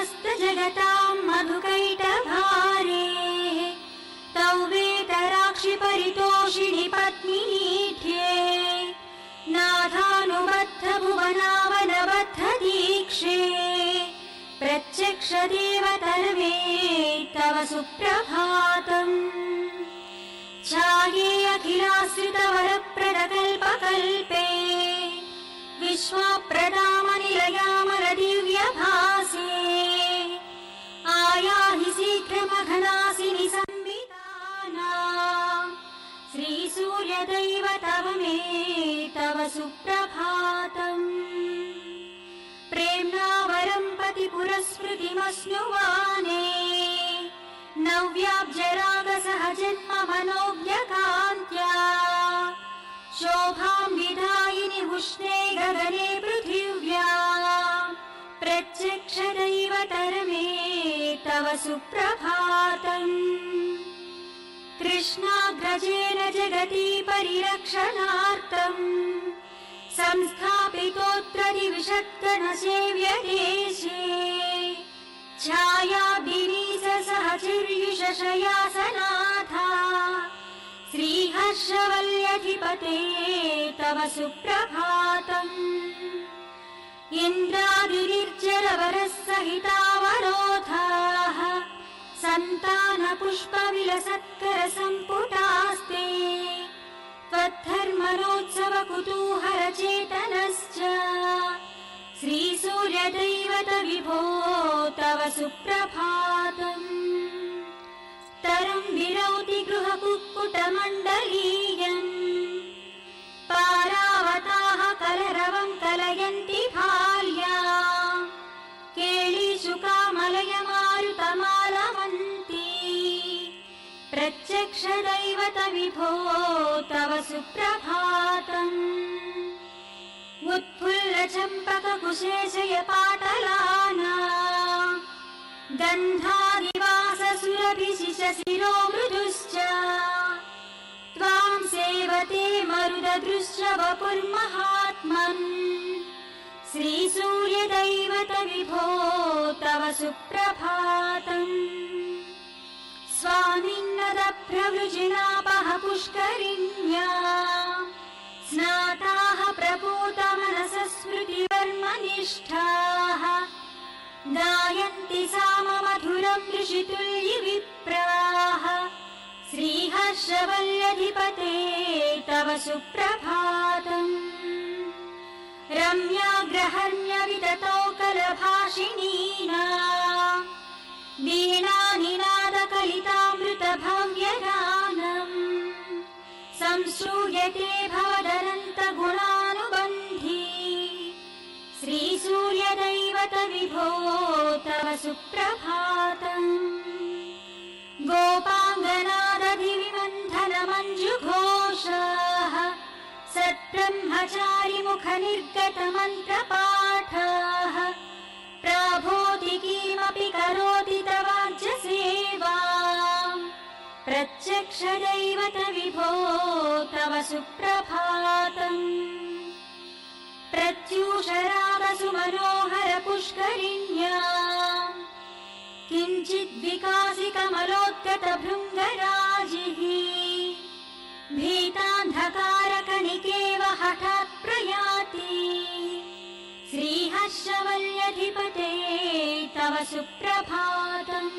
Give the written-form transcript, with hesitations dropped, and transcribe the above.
समस्त जगतां मधुकैटभारे तौ वेतराक्षि परितोषिणि पत्नीठ्ये नाथानुबद्ध भुवनावनबद्ध दीक्षे प्रत्यक्ष देवतर्वे तव सुप्रभातम् ध्याये अखिलाश्रित वरप्रदकल्पकल्पे विश्वप्रदामनिलयामल दिव्यभासे आयाहि शीघ्रमघनासिनि संविधाना श्रीसूर्यदैवतव मे तव सुप्रभातम् प्रेम्णा वरं पति पुरस्मृतिमस्नुवाने नव्याब्जरागसहजन्म मनोज्ञकान्त्या शोभां विधायिनि उष्णे गगने पृथिव्या प्रत्यक्ष दैवतर्वे तव सुप्रभातम् कृष्णाग्रजेन जगति परिरक्षणार्थम् संस्थापितोऽत्र दिविषत्कणसेव्यदेशे छायाभिनीस सहचर्युषशयासनाथा श्रीहर्षवल्यधिपते तव सुप्रभातम् इन्द्रादिनिर्जरवरसहितावरोधाः सन्तानपुष्पविलसत्करसम्पुटास्ते त्वद्धर्मणोत्सव कुतूहलचेतनश्च श्रीसूर्यदैवत विभो तव सुप्रभातम् तरं विरौति गृहकुक्कुटमण्डलीयम् पारावताः कलरवं कलयन्ति भाल्या केळीषु कामलयमारुतमालवन्ती प्रत्यक्ष दैवत विभो तव सुप्रभातम् उत्फुल्ल चम्पक कुशेशय पाटलाना गन्धादिवास सुरभिशिशिरो मृदुश्च त्वां सेवते मरुददृश्य वपुर्महात्मन् श्रीसूर्यदैवत विभो तव सुप्रभातम् स्वामिन्नदप्रवृजिनापः पुष्करिण्या स्नाताः प्रपूतमनसः स्मृतिवर्मनिष्ठाः गायन्ति साममधुरं ऋषितुल्यविप्राः श्रीहर्षवल्यधिपते तव सुप्रभातम् रम्याग्रहण्यविततौ कलभाषिणीना वीणानिनादकलितामृतभव्यगानम् संश्रूयते भवदनन्तगुणानुबन्धी श्रीसूर्यदैवत विभो तव सुप्रभातम् गोपाङ्गनादधिविमन्थनमञ्जुघोषाः सत्ब्रह्मचारिमुखनिर्गतमन्त्रपाठाः प्राभोति किमपि करोति तवाज्यसेवाम् प्रत्यक्ष दैवत विभो तव सुप्रभातम् प्रत्यूषरागसु मनोहर पुष्करिण्या किञ्चिद्विकासि कमलोद्गत भृङ्गराजिः भीतान्धकारकणिकेव हठात् प्रयाति श्रीहर्षवल्यधिपते तव सुप्रभातम्